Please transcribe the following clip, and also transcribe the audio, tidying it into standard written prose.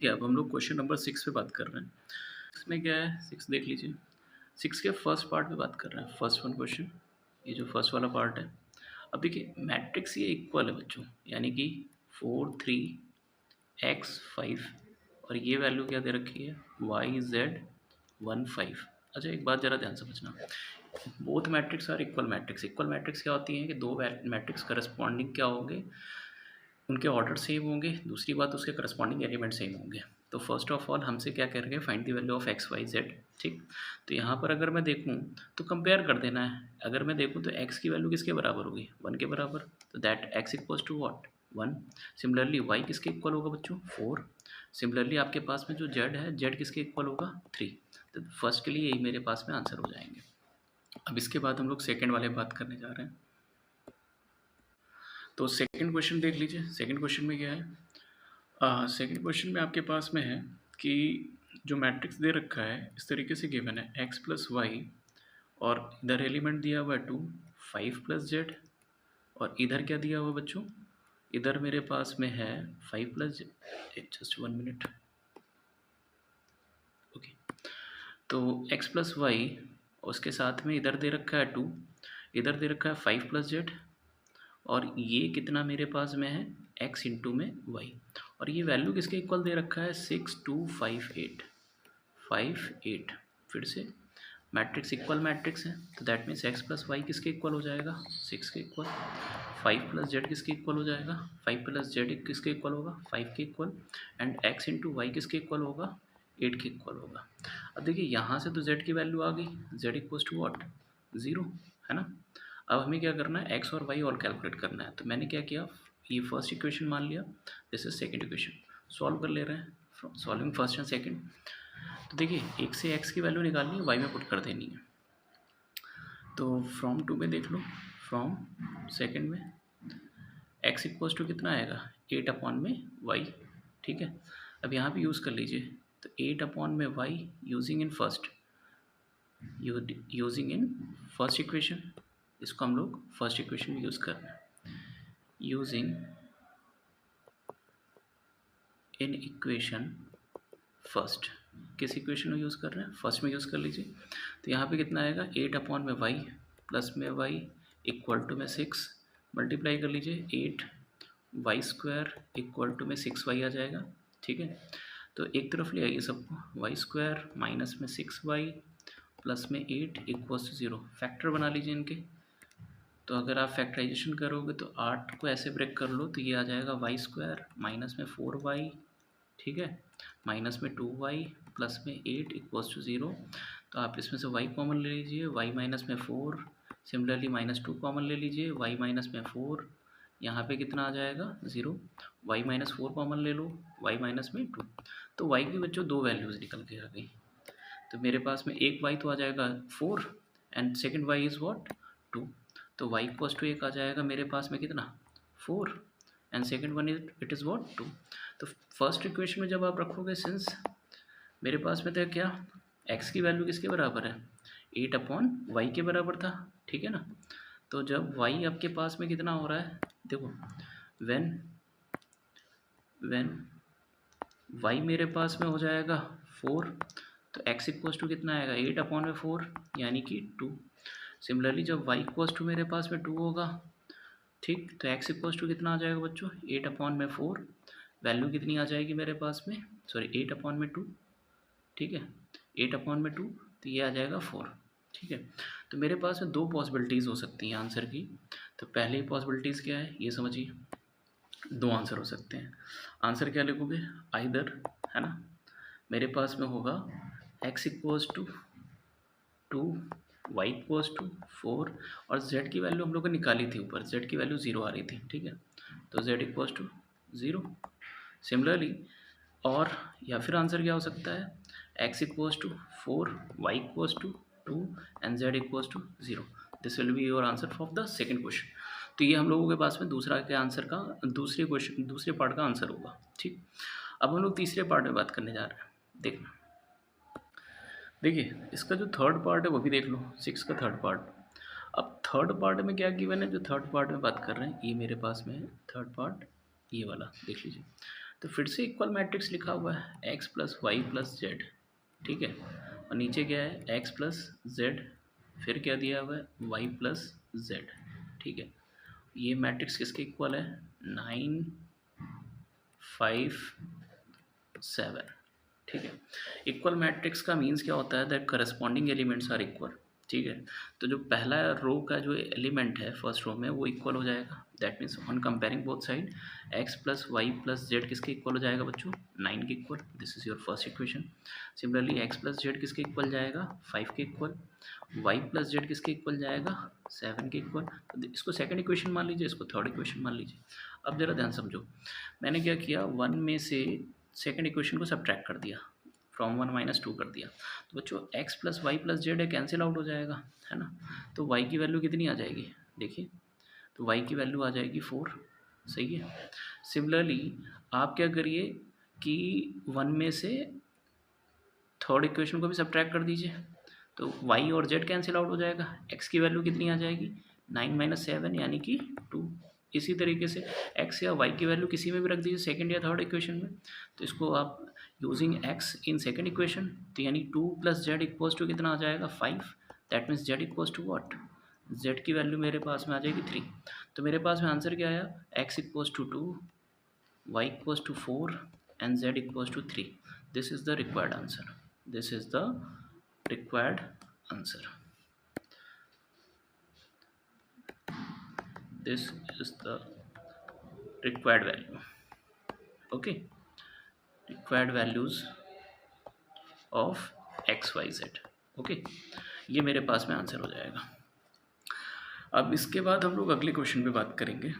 ठीक है, अब हम लोग क्वेश्चन नंबर 6 पे बात कर रहे हैं। इसमें क्या है 6 देख लीजिए। 6 के फर्स्ट पार्ट पे बात कर रहे हैं, फर्स्ट वन क्वेश्चन, ये जो फर्स्ट वाला पार्ट है। अब देखिए मैट्रिक्स ये इक्वल है बच्चों, यानी कि 4 3 x 5 और ये वैल्यू क्या दे रखी है y z 1 5। अच्छा एक बात ज़रा ध्यान समझना, बोथ मैट्रिक्स और इक्वल मैट्रिक्स। इक्वल मैट्रिक्स क्या होती है कि दो मैट्रिक्स करस्पॉन्डिंग क्या होंगे, उनके ऑर्डर सेम होंगे, दूसरी बात उसके करस्पॉन्डिंग एलिमेंट सेम होंगे। तो फर्स्ट ऑफ ऑल हमसे क्या कह रहे हैं, find the value of X Y Z. ठीक, तो यहाँ पर अगर मैं देखूँ तो कंपेयर कर देना है। अगर मैं देखूँ तो एक्स की वैल्यू किसके बराबर होगी, 1 के बराबर, तो that X equals to what 1। Similarly Y किसके इक्वल होगा बच्चों 4। सिमिलरली आपके पास में जो जेड है, जेड किसके इक्वल होगा 3। तो फर्स्ट के लिए यही मेरे पास में आंसर हो जाएंगे। अब इसके बाद हम लोग सेकेंड वाले बात करने जा रहे हैं। तो सेकेंड क्वेश्चन देख लीजिए। सेकेंड क्वेश्चन में क्या है, सेकेंड क्वेश्चन में आपके पास में है कि जो मैट्रिक्स दे रखा है इस तरीके से गिवन है एक्स प्लस वाई, और इधर एलिमेंट दिया हुआ है 2 5 प्लस जेड, और इधर क्या दिया हुआ है बच्चों, इधर मेरे पास में है 5 plus Z. Just 1 minute. Okay, तो एक्स प्लस वाई, उसके साथ में इधर दे रखा है 2, इधर दे रखा है 5 प्लस जेड, और ये कितना मेरे पास में है x इंटू में y, और ये वैल्यू किसके इक्वल दे रखा है 6 2 5 8 5 8। फिर से मैट्रिक्स इक्वल मैट्रिक्स है, तो that means x plus Y किसके इक्वल हो जाएगा 6 के इक्वल, 5 प्लस जेड किसके इक्वल हो जाएगा 5 प्लस जेड किसके इक्वल होगा 5 के equal, and x into Y किसके इक्वल होगा 8 के इक्वल होगा। अब देखिए यहाँ से तो z की वैल्यू आ गई, z इक्वल्स टू वॉट 0, है ना। अब हमें क्या करना है, एक्स और वाई और कैलकुलेट करना है। तो मैंने क्या किया, ये फर्स्ट इक्वेशन मान लिया, this is second equation, solve कर ले रहे हैं, सॉल्विंग फर्स्ट एंड सेकंड। तो देखिए एक से एक्स की वैल्यू निकालनी है, वाई में पुट कर देनी है। तो फ्रॉम 2 में देख लो, फ्रॉम सेकंड में एक्स इक्वल्स टू कितना आएगा 8 अपॉन में वाई। ठीक है, अब यहाँ भी यूज़ कर लीजिए, तो 8 अपॉन में Y using in first, using in first equation, इसको हम लोग फर्स्ट इक्वेशन में यूज़ कर रहे हैं, यूजिंग इन इक्वेशन फर्स्ट। किस इक्वेशन में यूज़ कर रहे हैं, फर्स्ट में यूज़ कर लीजिए। तो यहाँ पे कितना आएगा 8 अपॉन में वाई प्लस में वाई इक्वल टू में 6, मल्टीप्लाई कर लीजिए 8 वाई स्क्वायर इक्वल टू में 6 वाई आ जाएगा। ठीक है, तो एक तरफ ले आइए सबको, वाई स्क्वायर माइनस में 6 वाई प्लस में 8 इक्वल्स टू 0। फैक्टर बना लीजिए इनके। तो अगर आप फैक्टराइजेशन करोगे तो 8 को ऐसे ब्रेक कर लो, तो ये आ जाएगा वाई स्क्वायर माइनस में 4 वाई, ठीक है, माइनस में 2 वाई प्लस में 8 इक्वल्स टू 0। तो आप इसमें से y कॉमन ले लीजिए, y माइनस में 4, सिमिलरली माइनस 2 कॉमन ले लीजिए, y माइनस में 4, यहाँ पे कितना आ जाएगा 0, y माइनस 4 कॉमन ले लो, y माइनस में 2। तो y की बच्चों दो वैल्यूज़ निकल के आ गई। तो मेरे पास में एक y तो आ जाएगा 4 and second y is what 2। तो y इक्वल्स टू एक आ जाएगा मेरे पास में कितना 4, and second one it is what 2। तो फर्स्ट इक्वेशन में जब आप रखोगे, सिंस मेरे पास में तो क्या x की वैल्यू किसके बराबर है 8 अपॉन वाई के बराबर था, ठीक है ना। तो जब y आपके पास में कितना हो रहा है, देखो व्हेन y मेरे पास में हो जाएगा 4, तो x इक्वल्स टू कितना आएगा 8 अपॉन में 4 यानी कि 2। सिमिलरली जब y इक्वल्स टू मेरे पास में 2 होगा, ठीक, तो x इक्वल्स टू कितना आ जाएगा बच्चों 8 अपॉन में 4, वैल्यू कितनी आ जाएगी मेरे पास में, सॉरी 8 अपॉन में 2, ठीक है, 8 अपॉन में 2, तो ये आ जाएगा 4। ठीक है, तो मेरे पास में दो पॉसिबिलिटीज़ हो सकती हैं आंसर की। तो पहली पॉसिबिलिटीज़ क्या है ये समझिए, दो आंसर हो सकते हैं। आंसर क्या लिखोगे, आइदर, है ना, मेरे पास में होगा x equals to 2, y equals to 4, और z की वैल्यू हम लोग ने निकाली थी ऊपर, z की वैल्यू 0 आ रही थी, ठीक है, तो z इक्वल्स टू 0। सिमिलरली, और या फिर आंसर क्या हो सकता है x equals to 4, y equals to 2 and z equals to 0। This will be your answer for the second question. तो ये हम लोगों के पास में दूसरा के आंसर का दूसरे पार्ट का आंसर होगा। ठीक, अब हम लोग तीसरे पार्ट में बात करने जा रहे हैं। देखना, देखिए इसका जो थर्ड पार्ट है वो भी देख लो, 6 का थर्ड पार्ट। अब थर्ड पार्ट में क्या गिवन है, जो थर्ड पार्ट में बात कर रहे हैं ये मेरे पास में है थर्ड पार्ट, ये वाला देख लीजिए। तो फिर से इक्वल मैट्रिक्स लिखा हुआ है X plus Y plus Z, ठीक है, और नीचे क्या है एक्स प्लस जेड, फिर क्या दिया हुआ है वाई प्लस जेड, ठीक है। ये मैट्रिक्स किसके इक्वल है 9 5 7, ठीक है। इक्वल मैट्रिक्स का मीन्स क्या होता है that corresponding elements are equal, ठीक है। तो जो पहला रो का जो एलिमेंट है फर्स्ट रो में वो इक्वल हो जाएगा, that means on comparing both side X plus Y plus Z किसके इक्वल हो जाएगा बच्चों 9 के equal, this is your first equation. Similarly X plus Z किसके इक्वल जाएगा 5 के इक्वल, वाई प्लस जेड किसके इक्वल जाएगा 7 के इक्वल। तो इसको सेकंड इक्वेशन मान लीजिए, इसको थर्ड इक्वेशन मान लीजिए। अब जरा ध्यान समझो, मैंने क्या किया 1 में से सेकंड इक्वेशन को सब्ट्रैक्ट कर दिया, फ्रॉम 1 माइनस 2 कर दिया। तो बच्चों X plus Y plus Z है कैंसिल आउट हो जाएगा, है ना। तो वाई की वैल्यू कितनी आ जाएगी देखिए, तो वाई की वैल्यू आ जाएगी 4, सही है। सिमिलरली आप क्या करिए कि 1 में से थर्ड इक्वेशन को भी सब्ट्रैक्ट कर दीजिए, तो वाई और जेड कैंसिल आउट हो जाएगा, एक्स की वैल्यू कितनी आ जाएगी 9 माइनस 7 यानी कि 2। इसी तरीके से एक्स या वाई की वैल्यू किसी में भी रख दीजिए सेकंड या थर्ड इक्वेशन में, तो इसको आप using x in second equation, तो यानी 2 प्लस जेड इक्वल्स टू कितना आ जाएगा 5, that means Z equals to what, Z की वैल्यू मेरे पास में आ जाएगी 3। तो मेरे पास में आंसर क्या आया X equals to 2, Y equals to 4 and Z equals to 3। This is the required answer, this is the required answer, this is the required value, okay, required values of x y z, okay। ये मेरे पास में answer हो जाएगा। अब इसके बाद हम लोग अगले क्वेश्चन पे बात करेंगे।